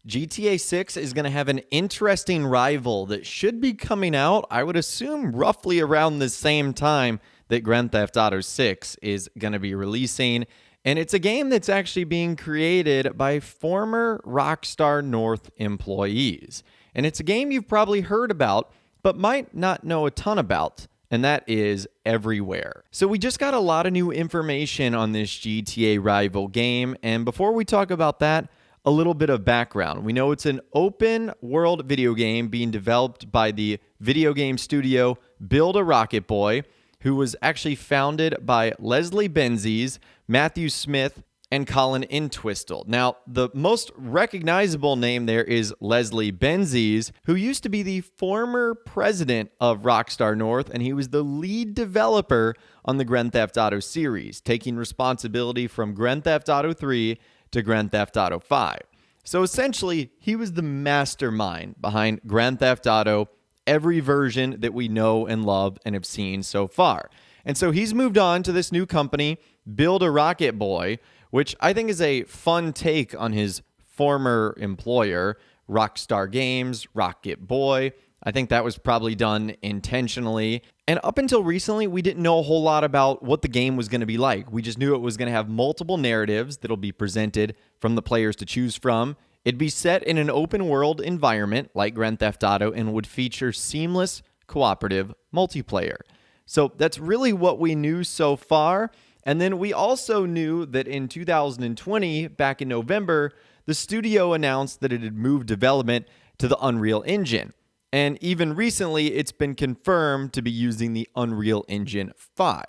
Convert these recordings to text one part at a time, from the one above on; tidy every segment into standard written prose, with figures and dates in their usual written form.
GTA 6 is going to have an interesting rival that should be coming out, I would assume, roughly around the same time that Grand Theft Auto 6 is going to be releasing. And it's a game that's actually being created by former Rockstar North employees. And it's a game you've probably heard about, but might not know a ton about. And that is Everywhere. So we just got a lot of new information on this GTA rival game. And before we talk about that, a little bit of background. We know it's an open world video game being developed by the video game studio Build a Rocket Boy, who was actually founded by Leslie Benzies, Matthew Smith, and Colin Entwistle. Now, the most recognizable name there is Leslie Benzies, who used to be the former president of Rockstar North, and he was the lead developer on the Grand Theft Auto series, taking responsibility from Grand Theft Auto 3 to Grand Theft Auto 5. So essentially, he was the mastermind behind Grand Theft Auto, every version that we know and love and have seen so far. And so he's moved on to this new company, Build a Rocket Boy, which I think is a fun take on his former employer, Rockstar Games, Rocket Boy. I think that was probably done intentionally. And up until recently, we didn't know a whole lot about what the game was going to be like. We just knew it was going to have multiple narratives that'll be presented from the players to choose from. It'd be set in an open world environment like Grand Theft Auto and would feature seamless cooperative multiplayer. So that's really what we knew so far. And then we also knew that in 2020, back in November, the studio announced that it had moved development to the Unreal Engine. And even recently, it's been confirmed to be using the Unreal Engine 5,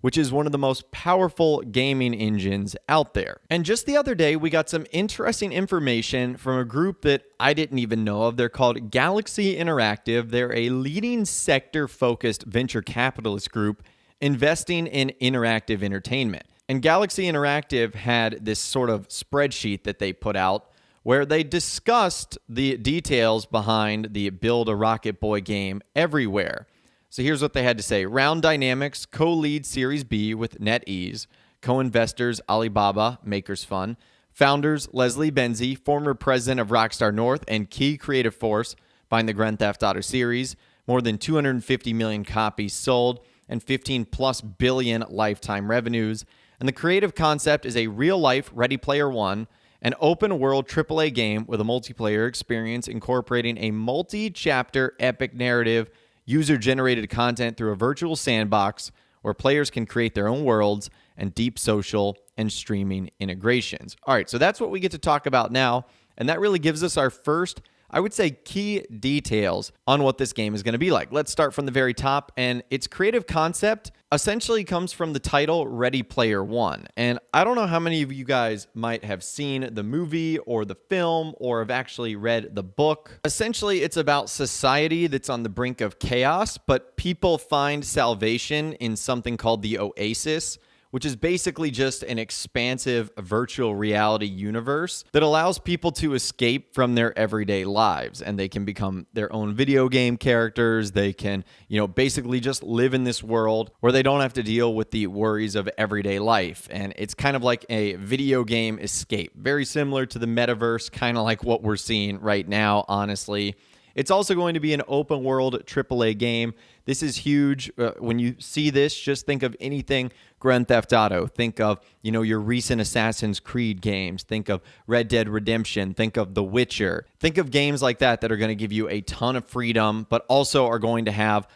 which is one of the most powerful gaming engines out there. And just the other day, we got some interesting information from a group that I didn't even know of. They're called Galaxy Interactive. They're a leading sector-focused venture capitalist group investing in interactive entertainment. And Galaxy Interactive had this sort of spreadsheet that they put out where they discussed the details behind the Build a Rocket Boy game Everywhere. So here's what they had to say. Round Dynamics co-lead Series B with NetEase, co-investors Alibaba, Makers Fund, founders Leslie Benzie, former president of Rockstar North and key creative force behind the Grand Theft Auto series, more than 250 million copies sold, and 15 plus billion lifetime revenues. And the creative concept is a real-life Ready Player One, an open-world AAA game with a multiplayer experience incorporating a multi-chapter epic narrative, user-generated content through a virtual sandbox where players can create their own worlds, and deep social and streaming integrations. All right, so that's what we get to talk about now, and that really gives us our first, I would say, key details on what this game is going to be like. Let's start from the very top, and its creative concept essentially comes from the title Ready Player One. And I don't know how many of you guys might have seen the movie or the film or have actually read the book. Essentially, it's about society that's on the brink of chaos, but people find salvation in something called the Oasis, which is basically just an expansive virtual reality universe that allows people to escape from their everyday lives, and they can become their own video game characters. They can, basically just live in this world where they don't have to deal with the worries of everyday life. And it's kind of like a video game escape, very similar to the metaverse, kind of like what we're seeing right now, honestly. It's also going to be an open world AAA game. This is huge. When you see this, just think of anything Grand Theft Auto. Think of, your recent Assassin's Creed games. Think of Red Dead Redemption. Think of The Witcher. Think of games like that that are going to give you a ton of freedom, but also are going to have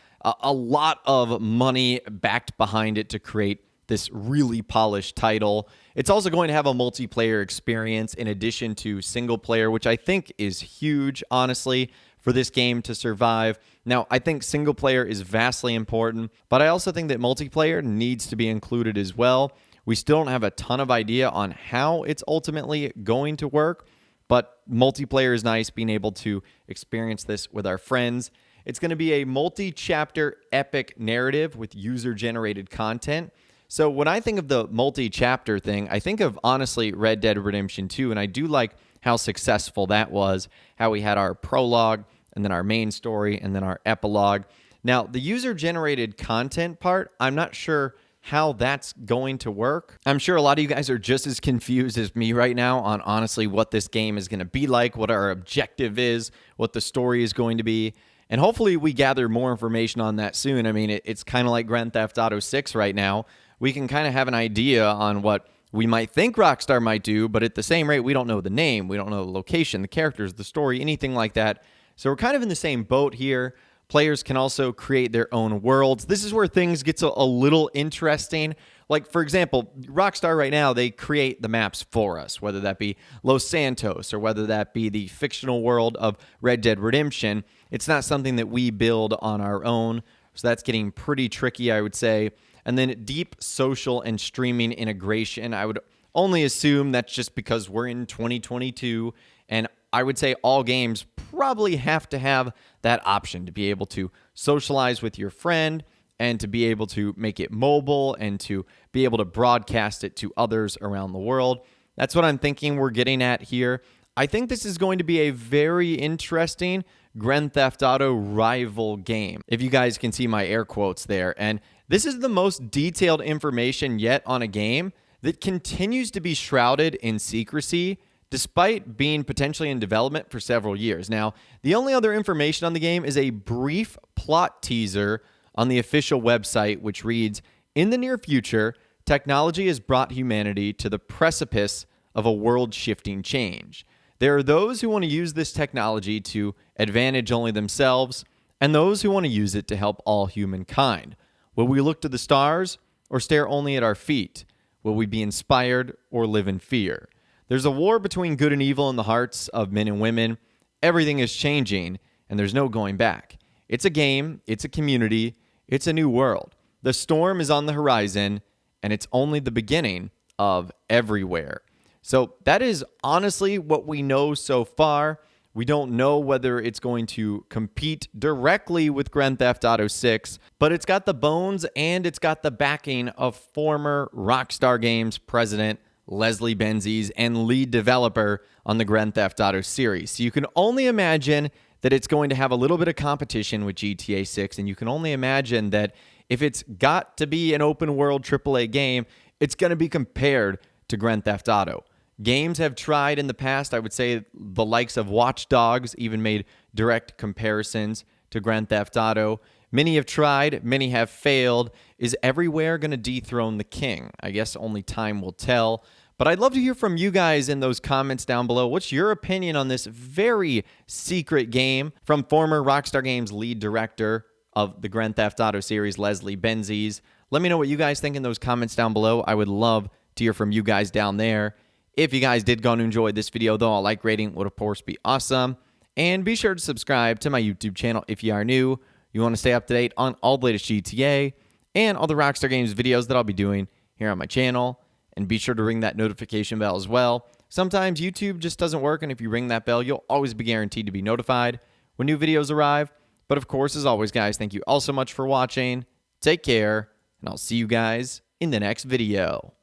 a lot of money backed behind it to create this really polished title. It's also going to have a multiplayer experience in addition to single player, which I think is huge, honestly, for this game to survive. Now, I think single player is vastly important, but I also think that multiplayer needs to be included as well. We still don't have a ton of idea on how it's ultimately going to work, but multiplayer is nice, being able to experience this with our friends. It's going to be a multi-chapter epic narrative with user-generated content. So when I think of the multi-chapter thing, I think of, honestly, Red Dead Redemption 2, and I do like how successful that was, how we had our prologue, and then our main story, and then our epilogue. Now, the user-generated content part, I'm not sure how that's going to work. I'm sure a lot of you guys are just as confused as me right now on honestly what this game is going to be like, what our objective is, what the story is going to be. And hopefully we gather more information on that soon. I mean, it's kind of like Grand Theft Auto 6 right now. We can kind of have an idea on what we might think Rockstar might do, but at the same rate, we don't know the name, we don't know the location, the characters, the story, anything like that. So we're kind of in the same boat here. Players can also create their own worlds. This is where things get a little interesting. Like, for example, Rockstar right now, they create the maps for us, whether that be Los Santos or whether that be the fictional world of Red Dead Redemption. It's not something that we build on our own, so that's getting pretty tricky, I would say. And then deep social and streaming integration, I would only assume that's just because we're in 2022, and I would say all games probably have to have that option to be able to socialize with your friend and to be able to make it mobile and to be able to broadcast it to others around the world. That's what I'm thinking we're getting at here. I think this is going to be a very interesting Grand Theft Auto rival game, if you guys can see my air quotes there. And this is the most detailed information yet on a game that continues to be shrouded in secrecy despite being potentially in development for several years. Now, the only other information on the game is a brief plot teaser on the official website, which reads, "In the near future, technology has brought humanity to the precipice of a world-shifting change. There are those who want to use this technology to advantage only themselves, and those who want to use it to help all humankind. Will we look to the stars or stare only at our feet? Will we be inspired or live in fear? There's a war between good and evil in the hearts of men and women. Everything is changing, and there's no going back. It's a game, it's a community, it's a new world. The storm is on the horizon, and it's only the beginning of everywhere." So that is honestly what we know so far. We don't know whether it's going to compete directly with Grand Theft Auto 6, but it's got the bones and it's got the backing of former Rockstar Games president Leslie Benzies and lead developer on the Grand Theft Auto series. So you can only imagine that it's going to have a little bit of competition with GTA 6, and you can only imagine that if it's got to be an open world AAA game, it's going to be compared to Grand Theft Auto. Games have tried in the past. I would say the likes of Watch Dogs even made direct comparisons to Grand Theft Auto. Many have tried, many have failed. Is everywhere going to dethrone the king? I guess only time will tell. But I'd love to hear from you guys in those comments down below. What's your opinion on this very secret game from former Rockstar Games lead director of the Grand Theft Auto series, Leslie Benzies? Let me know what you guys think in those comments down below. I would love to hear from you guys down there. If you guys did go and enjoy this video, though, a like rating would, of course, be awesome. And be sure to subscribe to my YouTube channel if you are new. You want to stay up to date on all the latest GTA and all the Rockstar Games videos that I'll be doing here on my channel. And be sure to ring that notification bell as well. Sometimes YouTube just doesn't work, and if you ring that bell, you'll always be guaranteed to be notified when new videos arrive. But of course, as always, guys, thank you all so much for watching. Take care, and I'll see you guys in the next video.